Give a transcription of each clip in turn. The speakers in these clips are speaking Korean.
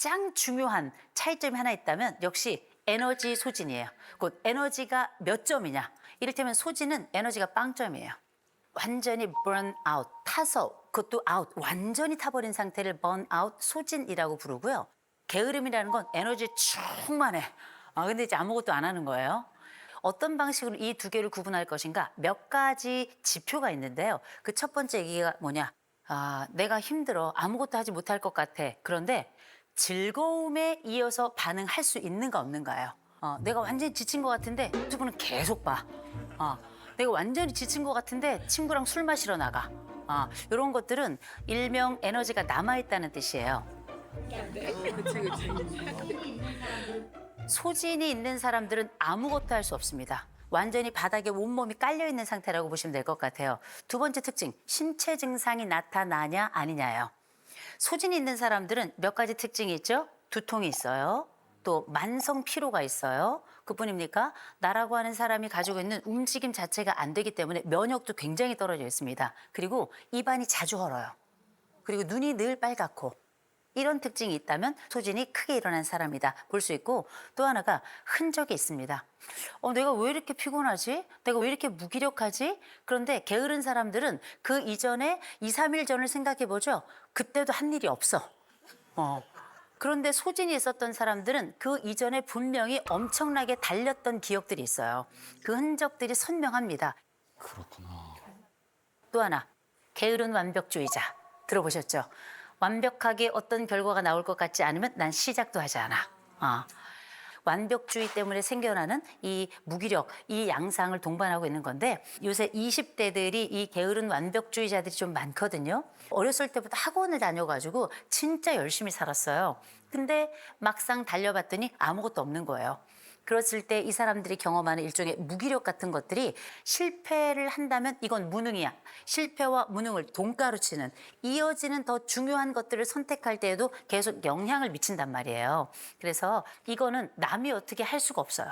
가장 중요한 차이점이 하나 있다면 역시 에너지 소진이에요. 곧 에너지가 몇 점이냐. 이를테면 소진은 에너지가 0점이에요. 완전히 burn out, 타서 그것도 out, 완전히 타버린 상태를 burn out, 소진이라고 부르고요. 게으름이라는 건 에너지 충만해. 근데 이제 아무것도 안 하는 거예요. 어떤 방식으로 이 두 개를 구분할 것인가? 몇 가지 지표가 있는데요. 그 첫 번째 얘기가 뭐냐? 내가 힘들어. 아무것도 하지 못할 것 같아. 그런데 즐거움에 이어서 반응할 수 있는가 없는가요? 내가 완전히 지친 것 같은데 유튜브는 계속 봐. 내가 완전히 지친 것 같은데 친구랑 술 마시러 나가. 이런 것들은 일명 에너지가 남아있다는 뜻이에요. 소진이 있는 사람들은 아무것도 할 수 없습니다. 완전히 바닥에 온몸이 깔려있는 상태라고 보시면 될 것 같아요. 두 번째 특징, 신체 증상이 나타나냐 아니냐예요. 소진이 있는 사람들은 몇 가지 특징이 있죠. 두통이 있어요. 또 만성 피로가 있어요. 그뿐입니까? 나라고 하는 사람이 가지고 있는 움직임 자체가 안 되기 때문에 면역도 굉장히 떨어져 있습니다. 그리고 입안이 자주 헐어요. 그리고 눈이 늘 빨갛고 이런 특징이 있다면 소진이 크게 일어난 사람이다 볼 수 있고 또 하나가 흔적이 있습니다. 내가 왜 이렇게 피곤하지? 내가 왜 이렇게 무기력하지? 그런데 게으른 사람들은 그 이전에 2, 3일 전을 생각해 보죠. 그때도 한 일이 없어. 그런데 소진이 있었던 사람들은 그 이전에 분명히 엄청나게 달렸던 기억들이 있어요. 그 흔적들이 선명합니다. 그렇구나. 또 하나, 게으른 완벽주의자 들어보셨죠? 완벽하게 어떤 결과가 나올 것 같지 않으면 난 시작도 하지 않아. 완벽주의 때문에 생겨나는 이 무기력, 이 양상을 동반하고 있는 건데 요새 20대들이 이 게으른 완벽주의자들이 좀 많거든요. 어렸을 때부터 학원을 다녀가지고 진짜 열심히 살았어요. 근데 막상 달려봤더니 아무것도 없는 거예요. 그랬을 때 이 사람들이 경험하는 일종의 무기력 같은 것들이 실패를 한다면 이건 무능이야. 실패와 무능을 동가로 치는 이어지는 더 중요한 것들을 선택할 때에도 계속 영향을 미친단 말이에요. 그래서 이거는 남이 어떻게 할 수가 없어요.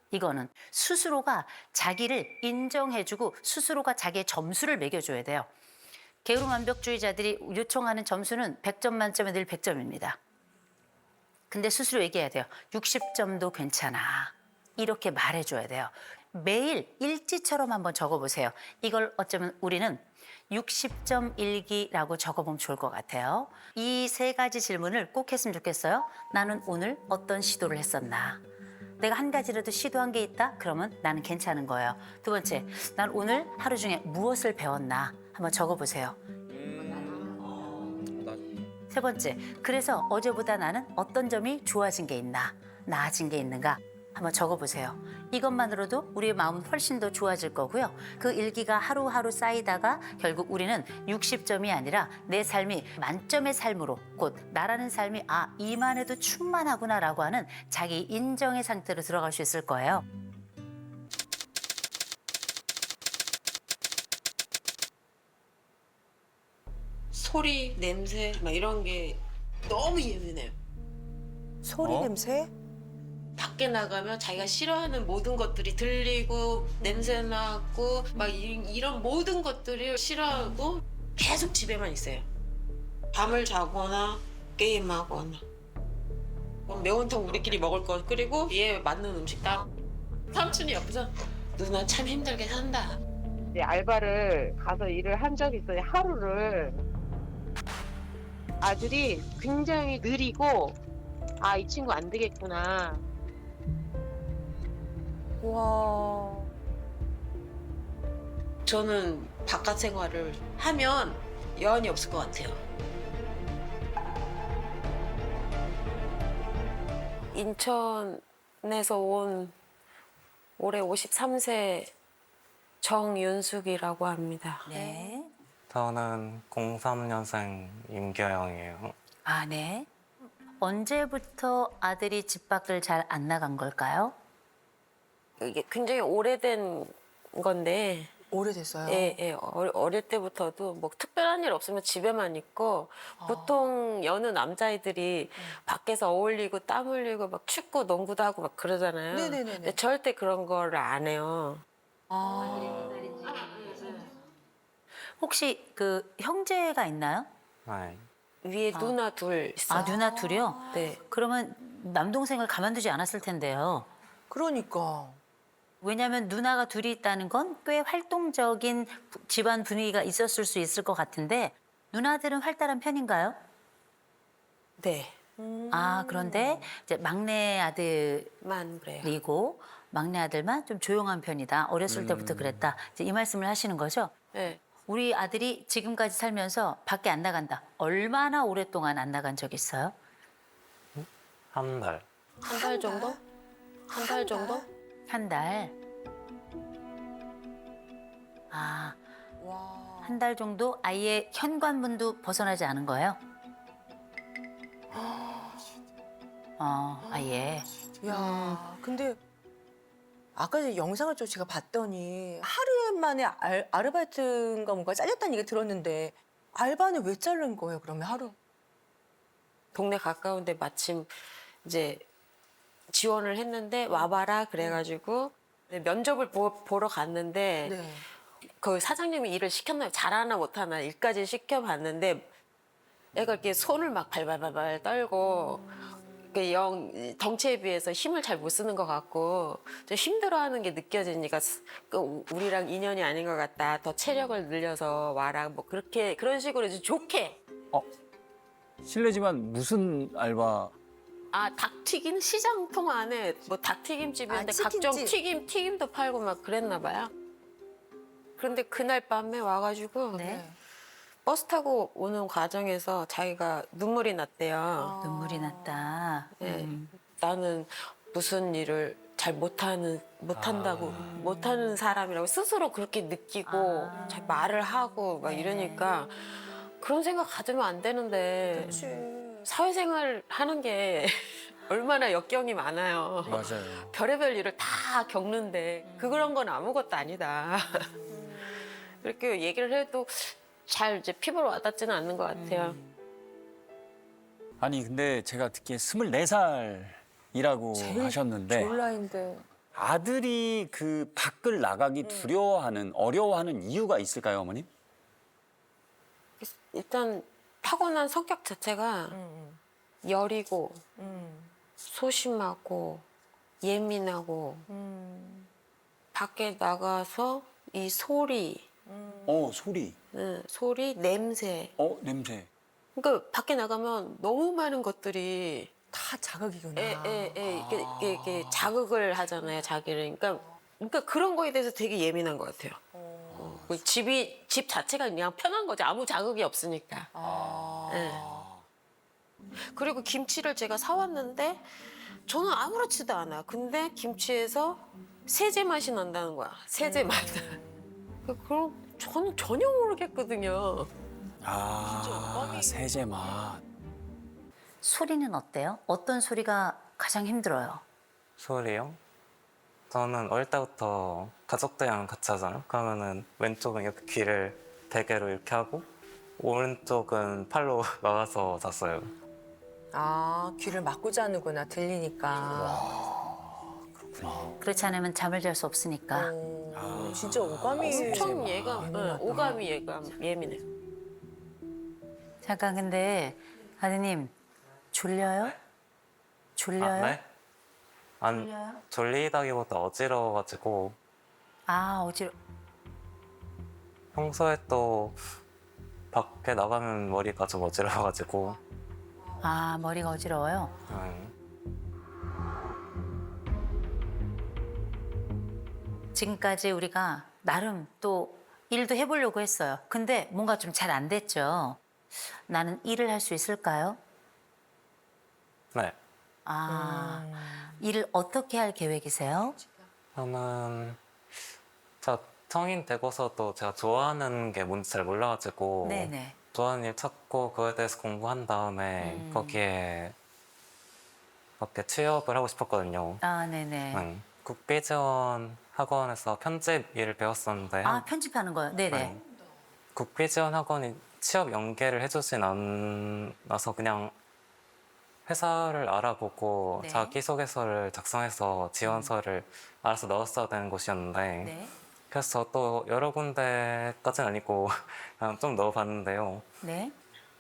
이거는 스스로가 자기를 인정해주고 스스로가 자기의 점수를 매겨줘야 돼요. 게으름 완벽주의자들이 요청하는 점수는 100점 만점에 늘 100점입니다. 근데 스스로 얘기해야 돼요. 60점도 괜찮아. 이렇게 말해줘야 돼요. 매일 일지처럼 한번 적어보세요. 이걸 어쩌면 우리는 60점 일기라고 적어보면 좋을 것 같아요. 이 세 가지 질문을 꼭 했으면 좋겠어요. 나는 오늘 어떤 시도를 했었나? 내가 한 가지라도 시도한 게 있다? 그러면 나는 괜찮은 거예요. 두 번째, 난 오늘 하루 중에 무엇을 배웠나? 한번 적어보세요. 세 번째, 그래서 어제보다 나는 어떤 점이 좋아진 게 있나, 나아진 게 있는가 한번 적어보세요. 이것만으로도 우리의 마음은 훨씬 더 좋아질 거고요. 그 일기가 하루하루 쌓이다가 결국 우리는 60점이 아니라 내 삶이 만점의 삶으로 곧 나라는 삶이 이만해도 충만하구나라고 하는 자기 인정의 상태로 들어갈 수 있을 거예요. 소리, 냄새 막 이런 게 너무 예민해요. 소리 냄새? 밖에 나가면 자기가 싫어하는 모든 것들이 들리고 냄새 나고 막 이런 모든 것들을 싫어하고 계속 집에만 있어요. 밤을 자거나 게임하거나 매운탕 우리끼리 먹을 거 끓이고 얘 맞는 음식 따. 삼촌이 옆에서 누나 참 힘들게 산다. 이제 알바를 가서 일을 한 적이 있어요. 하루를. 아들이 굉장히 느리고 이 친구 안 되겠구나. 와. 저는 바깥 생활을 하면 여한이 없을 것 같아요. 인천에서 온 올해 53세 정윤숙이라고 합니다. 네. 저는 03년생 임교영이에요. 네. 언제부터 아들이 집 밖을 잘 안 나간 걸까요? 이게 굉장히 오래된 건데 오래됐어요. 어릴 때부터도 뭐 특별한 일 없으면 집에만 있고 보통 여느 남자애들이 밖에서 어울리고 땀 흘리고 막 축구 농구도 하고 막 그러잖아요. 네네네네. 근데 절대 그런 거를 안 해요. 혹시 그 형제가 있나요? 네. 위에 누나 둘 있어요. 아, 누나 둘이요? 네. 그러면 남동생을 가만두지 않았을 텐데요. 그러니까. 왜냐하면 누나가 둘이 있다는 건 꽤 활동적인 집안 분위기가 있었을 수 있을 것 같은데 누나들은 활달한 편인가요? 네. 아, 그런데 이제 막내 만 그래요. 아들이고 막내 아들만 좀 조용한 편이다. 어렸을 때부터 그랬다. 이제 이 말씀을 하시는 거죠? 네. 우리 아들이 지금까지 살면서 밖에 안 나간다. 얼마나 오랫동안 안 나간 적 있어요? 한 달. 한 달 정도? 한 달 정도? 한 달. 아, 와. 한 달 정도 아예 현관문도 벗어나지 않은 거예요? 아예. 야, 근데 아까 전에 영상을 좀 제가 봤더니 하루 만에 아르바이트인가 뭔가 잘렸다는 얘기 들었는데 알바는 왜 자른 거예요? 그러면 하루? 동네 가까운데 마침 이제 지원을 했는데 와봐라 그래가지고 면접을 보러 갔는데 네. 그 사장님이 일을 시켰나요? 잘하나 못하나 일까지 시켜봤는데 애가 이렇게 손을 막 발발발발 떨고 그 덩치에 비해서 힘을 잘 못 쓰는 것 같고 좀 힘들어하는 게 느껴지니까 그 우리랑 인연이 아닌 것 같다. 더 체력을 늘려서 와라. 뭐 그렇게 그런 식으로 이제 좋게. 실례지만 무슨 알바? 아, 닭튀김 시장통 안에 뭐 닭튀김집이었는데 아, 각종 치킨집. 튀김도 팔고 막 그랬나 봐요. 그런데 그날 밤에 와가지고 네. 버스 타고 오는 과정에서 자기가 눈물이 났대요. 눈물이 났다. 네. 나는 무슨 일을 잘 못하는 사람이라고 스스로 그렇게 느끼고 잘 말을 하고 막 이러니까 그런 생각 가지면 안 되는데 그치. 사회생활 하는 게 얼마나 역경이 많아요. 맞아요. 별의별 일을 다 겪는데 그런 건 아무것도 아니다. 그렇게 얘기를 해도 잘 이제 피부로 와닿지는 않는 것 같아요. 아니 근데 제가 듣기에 24살이라고 하셨는데 졸라인데. 아들이 그 밖을 나가기 두려워하는 어려워하는 이유가 있을까요, 어머님? 일단 타고난 성격 자체가 여리고 소심하고 예민하고 밖에 나가서 이 소리, 소리. 소리, 냄새. 냄새. 그러니까 밖에 나가면 너무 많은 것들이 다 자극이구나. 이게 자극을 하잖아요, 자기를. 그러니까 그런 거에 대해서 되게 예민한 것 같아요. 그 집 자체가 그냥 편한 거죠. 아무 자극이 없으니까. 네. 그리고 김치를 제가 사왔는데 저는 아무렇지도 않아. 근데 김치에서 세제 맛이 난다는 거야. 세제 맛. 그럼 저는 전혀 모르겠거든요. 세제 맛. 소리는 어때요? 어떤 소리가 가장 힘들어요? 소리요? 저는 어릴 때부터 가족들이랑 같이 하잖아요. 그러면은 왼쪽은 이렇게 귀를 베개로 이렇게 하고 오른쪽은 팔로 막아서 잤어요. 아, 귀를 막고 자는구나. 들리니까. 그렇지 않으면 잠을 잘 수 없으니까. 진짜 오감이 엄청 예민하다. 오감이 예민해. 잠깐 근데 아드님 졸려요? 졸려요? 네? 졸려요? 졸리다기보다 어지러워가지고 어지러. 평소에 또 밖에 나가면 머리가 좀 어지러워가지고 머리가 어지러워요. 지금까지 우리가 나름 또 일도 해보려고 했어요. 근데 뭔가 좀 잘 안 됐죠. 나는 일을 할 수 있을까요? 네. 일을 어떻게 할 계획이세요? 저는 제가 성인 되고서도 제가 좋아하는 게 뭔지 잘 몰라가지고 네네. 좋아하는 일 찾고 그거에 대해서 공부한 다음에 거기에 취업을 하고 싶었거든요. 네네. 국비지원 학원에서 편집 일을 배웠었는데 편집하는 거요? 네네. 국비지원 학원이 취업 연계를 해주진 않아서 그냥 회사를 알아보고 네. 자기소개서를 작성해서 지원서를 알아서 넣었어야 되는 곳이었는데 네. 그래서 또 여러 군데까지는 아니고 그냥 좀 넣어봤는데요. 네.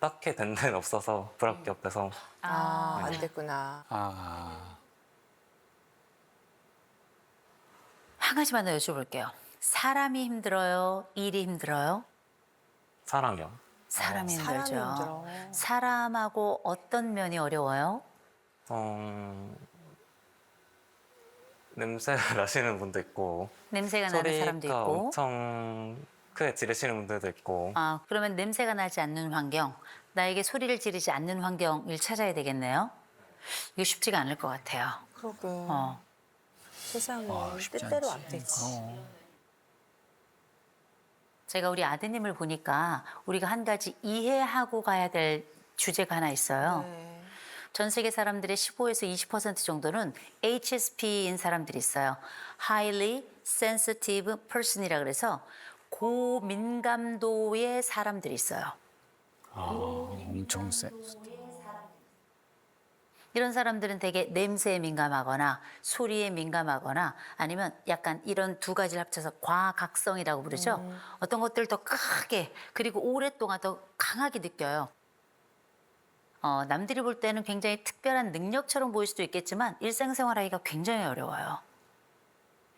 딱히 된 데는 없어서 불합격돼서 안 됐구나. 아, 한 가지만 더 여쭤볼게요. 사람이 힘들어요? 일이 힘들어요? 사람이요. 사람이 사람이 힘들죠. 힘들어. 사람하고 어떤 면이 어려워요? 냄새가 나시는 분도 있고 냄새가 나는 사람도 소리가 있고. 엄청 크게 지르시는 분들도 있고 아, 그러면 냄새가 나지 않는 환경, 나에게 소리를 지르지 않는 환경을 찾아야 되겠네요. 이거 쉽지가 않을 것 같아요. 그러게. 어. 세상에 쉽지 뜻대로 않지. 안 되지. 제가 우리 아드님을 보니까 우리가 한 가지 이해하고 가야 될 주제가 하나 있어요. 네. 전 세계 사람들의 15에서 20% 정도는 HSP인 사람들이 있어요. Highly Sensitive Person이라 그래서 고민감도의 사람들이 있어요. 엄청 세. 이런 사람들은 되게 냄새에 민감하거나 소리에 민감하거나 아니면 약간 이런 두 가지를 합쳐서 과각성이라고 부르죠. 어떤 것들을 더 크게 그리고 오랫동안 더 강하게 느껴요. 남들이 볼 때는 굉장히 특별한 능력처럼 보일 수도 있겠지만 일상생활하기가 굉장히 어려워요.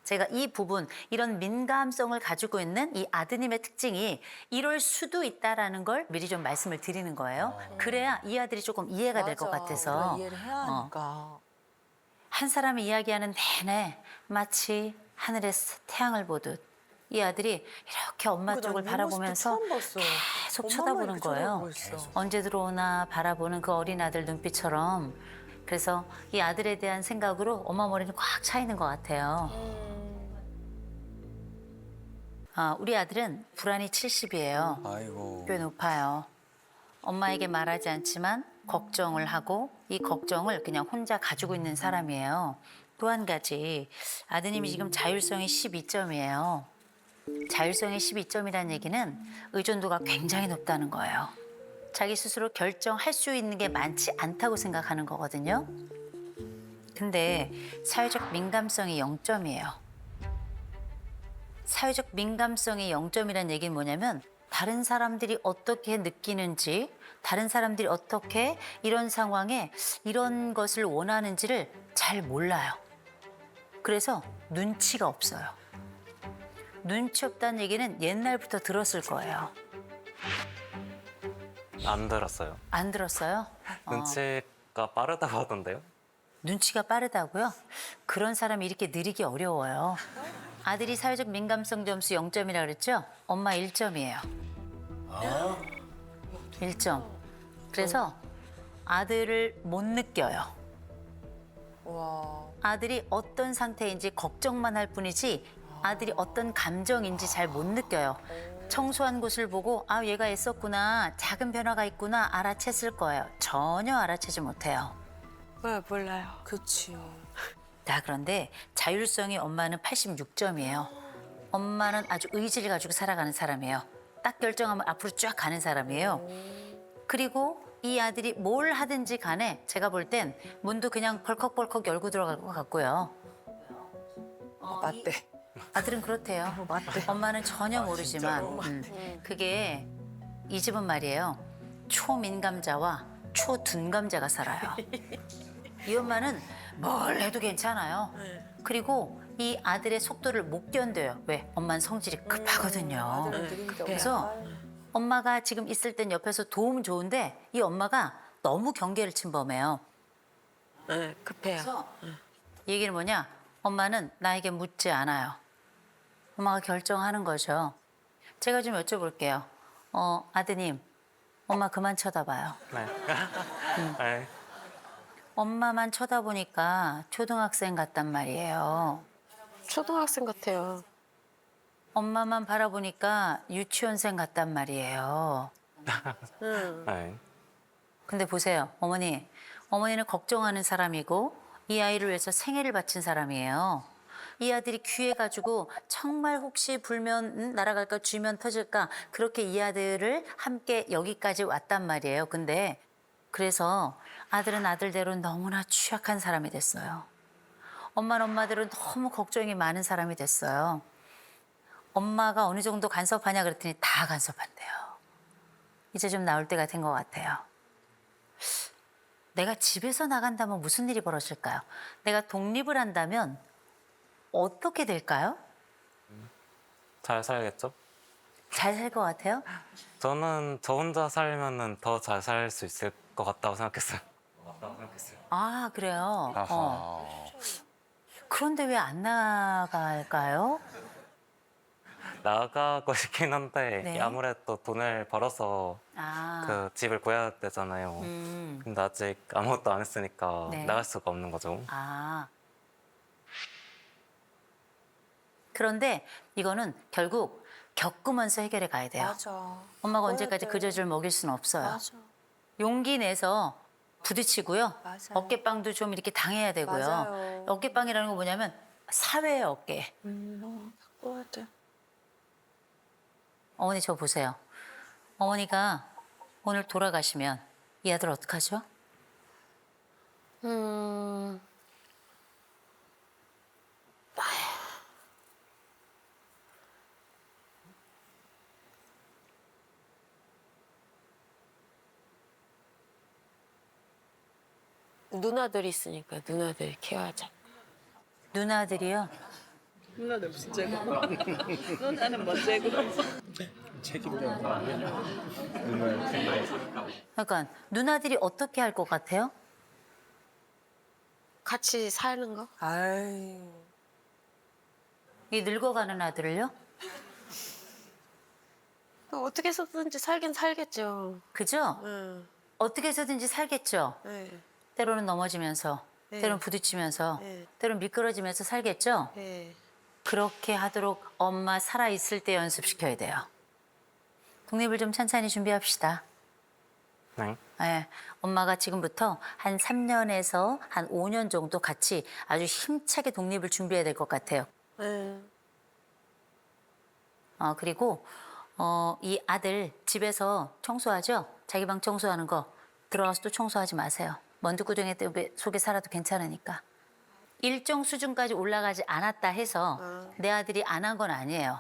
제가 이 부분, 이런 민감성을 가지고 있는 이 아드님의 특징이 이럴 수도 있다라는 걸 미리 좀 말씀을 드리는 거예요. 그래야 이 아들이 조금 이해가 될 것 맞아. 같아서. 우리가 이해를 해야 하니까. 한 사람이 이야기하는 내내 마치 하늘에서 태양을 보듯 이 아들이 이렇게 엄마 그러니까 쪽을 난 이 바라보면서 모습도 처음 봤어. 계속 엄마만 쳐다보는 이렇게 거예요. 쳐다보고 있어. 언제 들어오나 바라보는 그 어린 아들 눈빛처럼. 그래서 이 아들에 대한 생각으로 엄마 머리는 꽉 차 있는 것 같아요. 우리 아들은 불안이 70이에요. 아이고. 꽤 높아요. 엄마에게 말하지 않지만 걱정을 하고 이 걱정을 그냥 혼자 가지고 있는 사람이에요. 또 한 가지 아드님이 지금 자율성이 12점이에요. 자율성이 12점이라는 얘기는 의존도가 굉장히 높다는 거예요. 자기 스스로 결정할 수 있는 게 많지 않다고 생각하는 거거든요. 근데 사회적 민감성이 0점이에요. 사회적 민감성이 0점이라는 얘기는 뭐냐면 다른 사람들이 어떻게 느끼는지, 다른 사람들이 어떻게 이런 상황에 이런 것을 원하는지를 잘 몰라요. 그래서 눈치가 없어요. 눈치 없다는 얘기는 옛날부터 들었을 거예요. 안 들었어요. 안 들었어요? 눈치가 빠르다고 하던데요. 눈치가 빠르다고요? 그런 사람이 이렇게 느리기 어려워요. 아들이 사회적 민감성 점수 0점이라 그랬죠? 엄마 1점이에요. 1점. 그래서 아들을 못 느껴요. 와. 아들이 어떤 상태인지 걱정만 할 뿐이지 아들이 어떤 감정인지 잘 못 느껴요. 청소한 곳을 보고 아 얘가 애썼구나, 작은 변화가 있구나 알아챘을 거예요. 전혀 알아채지 못해요. 몰라요. 그치. 자, 그런데 자율성이 엄마는 86점이에요. 엄마는 아주 의지를 가지고 살아가는 사람이에요. 딱 결정하면 앞으로 쫙 가는 사람이에요. 그리고 이 아들이 뭘 하든지 간에 제가 볼 땐 문도 그냥 벌컥벌컥 열고 들어갈 것 같고요. 맞대. 아들은 그렇대요. 맞대. 엄마는 전혀 모르지만 그게 이 집은 말이에요. 초민감자와 초둔감자가 살아요. 이 엄마는 뭘 해도 괜찮아요. 그리고 이 아들의 속도를 못 견뎌요. 왜? 엄마는 성질이 급하거든요. 아들은 느린다. 그래서 엄마가 지금 있을 땐 옆에서 도움 좋은데 이 엄마가 너무 경계를 침범해요. 네, 급해요. 그래서 얘기는 뭐냐? 엄마는 나에게 묻지 않아요. 엄마가 결정하는 거죠. 제가 좀 여쭤볼게요. 아드님, 엄마 그만 쳐다봐요. 네. 네. 엄마만 쳐다보니까 초등학생 같단 말이에요. 초등학생 같아요. 엄마만 바라보니까 유치원생 같단 말이에요. 네. 근데 보세요, 어머니는 걱정하는 사람이고 이 아이를 위해서 생애를 바친 사람이에요. 이 아들이 귀해가지고 정말 혹시 불면 날아갈까 쥐면 터질까 그렇게 이 아들을 함께 여기까지 왔단 말이에요. 근데 그래서 아들은 아들대로 너무나 취약한 사람이 됐어요. 엄마는 엄마대로 너무 걱정이 많은 사람이 됐어요. 엄마가 어느 정도 간섭하냐 그랬더니 다 간섭한대요. 이제 좀 나올 때가 된 것 같아요. 내가 집에서 나간다면 무슨 일이 벌어질까요? 내가 독립을 한다면 어떻게 될까요? 잘 살겠죠? 잘 살 것 같아요? 저는 저 혼자 살면은 더 잘 살 수 있을 것 같다고 생각했어요. 아, 그래요? 아하. 그런데 왜 안 나갈까요? 나가고 싶긴 한데 네. 아무래도 돈을 벌어서 아, 그 집을 구해야 되잖아요. 근데 아직 아무것도 안 했으니까 네. 나갈 수가 없는 거죠. 아. 그런데 이거는 결국 겪으면서 해결해 가야 돼요. 맞아. 엄마가 그래야 언제까지 돼. 그 젖을 먹일 수는 없어요. 맞아. 용기 내서 부딪히고요. 맞아요. 어깨빵도 좀 이렇게 당해야 되고요. 맞아요. 어깨빵이라는 건 뭐냐면 사회의 어깨. 바꿔야 돼. 어머니 저 보세요. 어머니가 오늘 돌아가시면 이 아들 어떡하죠? 누나들이 있으니까 누나들 케어하자. 누나들이요. 누나는 무슨 죄고? 누나는 뭔 죄고? 그러니까 누나들이 어떻게 할 것 같아요? 같이 사는 거? 아이. 이 늙어가는 아들을요? 어떻게 해서든지 살긴 살겠죠. 그죠? 응. 어떻게 해서든지 살겠죠. 네. 때로는 넘어지면서, 네. 때로는 부딪히면서, 네. 때로는 미끄러지면서 살겠죠. 네. 그렇게 하도록 엄마 살아있을 때 연습시켜야 돼요. 독립을 좀 천천히 준비합시다. 네. 예, 엄마가 지금부터 한 3년에서 한 5년 정도 같이 아주 힘차게 독립을 준비해야 될 것 같아요. 네. 그리고 이 아들 집에서 청소하죠? 자기 방 청소하는 거 들어가서 또 청소하지 마세요. 먼지구덩이 속에 살아도 괜찮으니까. 일정 수준까지 올라가지 않았다 해서 내 아들이 안 한 건 아니에요.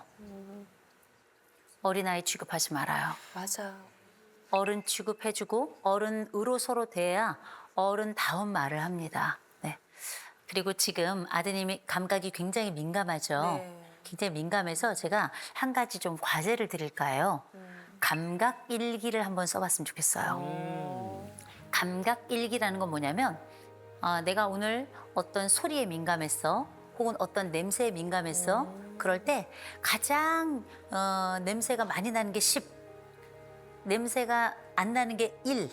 어린아이 취급하지 말아요. 맞아. 어른 취급해주고 어른으로 서로 대해야 어른다운 말을 합니다. 네. 그리고 지금 아드님이 감각이 굉장히 민감하죠. 네. 굉장히 민감해서 제가 한 가지 좀 과제를 드릴까 해요. 감각 일기를 한번 써봤으면 좋겠어요. 감각 일기라는 건 뭐냐면 내가 오늘 어떤 소리에 민감했어. 혹은 어떤 냄새에 민감했어. 그럴 때 가장 냄새가 많이 나는 게 10, 냄새가 안 나는 게 1.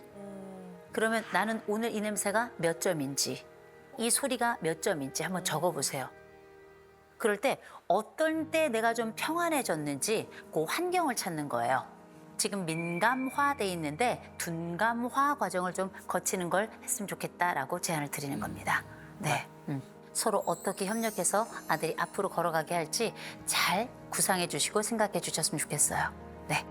그러면 나는 오늘 이 냄새가 몇 점인지, 이 소리가 몇 점인지 한번 적어보세요. 그럴 때 어떤 때 내가 좀 평안해졌는지 그 환경을 찾는 거예요. 지금 민감화돼 있는데 둔감화 과정을 좀 거치는 걸 했으면 좋겠다라고 제안을 드리는 겁니다. 네. 서로 어떻게 협력해서 아들이 앞으로 걸어가게 할지 잘 구상해 주시고 생각해 주셨으면 좋겠어요. 네.